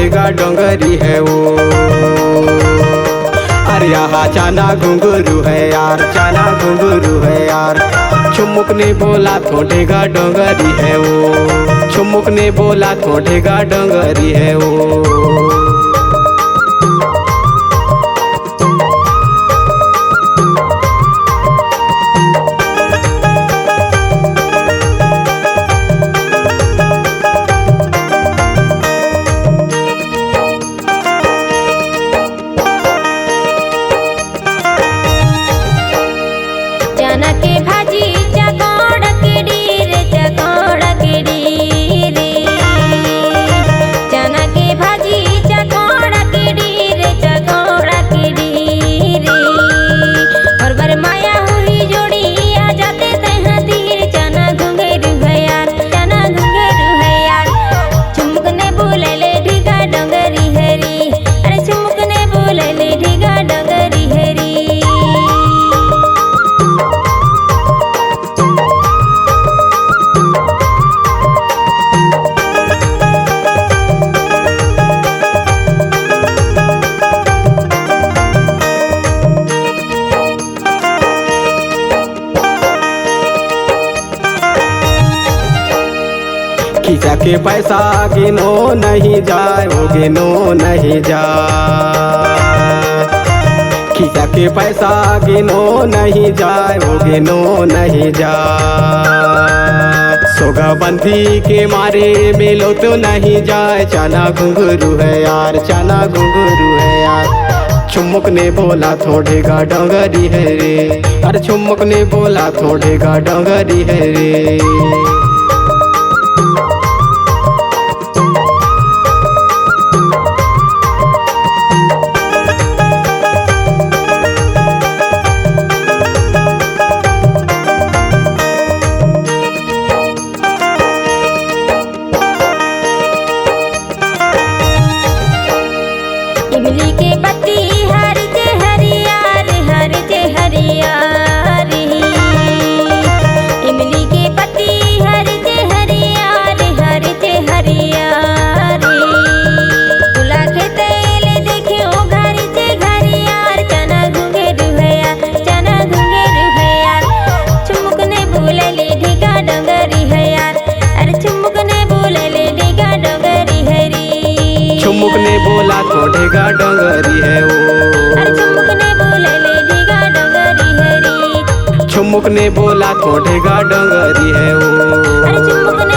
ढेगा डोंगरी है वो। अरे यहाँ चना घुंघरू है यार, चना घुंघरू है यार। चुमुक ने बोला तो ढेगा डोंगरी है वो, चुमुक ने बोला तो ढेगा डोंगरी है वो। चना के भाजी चकोड़ा केड़ी रे, चकोड़ा केड़ी रे। चना के भाजी चकोड़ा केड़ी रे, चकोड़ा केड़ी रे। और बरमाया हुई जोड़ी आ जाते तहाँ तीर। चना घुंघरू है यार, चना घुंघरू है यार। चुमुक ने बोले ले ढेगा डोंगरी हरी, अरे चुमुक ने बोले ले ढेगा डोंगरी हरी। खींचा के पैसा गिनो नहीं जाए, वो गिनो नहीं जाए। खींचा के पैसा गिनो नहीं जाए, वो गिनो नहीं जाए। सोगा बंधी के मारे मिलो तो नहीं जाए। चना घुंघरू है यार, चना घुंघरू है यार। चुमुक ने बोला तो ढेगा डोंगरी है रे, अरे चुमुक ने बोला तो ढेगा डोंगरी है रे। इमली के पत्ती हर जे हरियार, हर जे हरियार। इमली के पत्ती हर जे हरियार, हर जे हरियार। तुला के तेल देखियो घर जे घरियार। चना घुंघरू है यार, चना घुंघरू है यार। चुमुक ने बोले ले ढेगा डोंगरी है यार, अरे चुमुक ने बोले ले ढेगा डोंगरी हरी। चुमुक ने बोला तो ढेगा डोंगरी है वो, अरे चुमुक ने बोले ले ढेगा डोंगरी हरी। चुमुक ने बोला तो ढेगा डोंगरी है वो। अरे चुमुक ने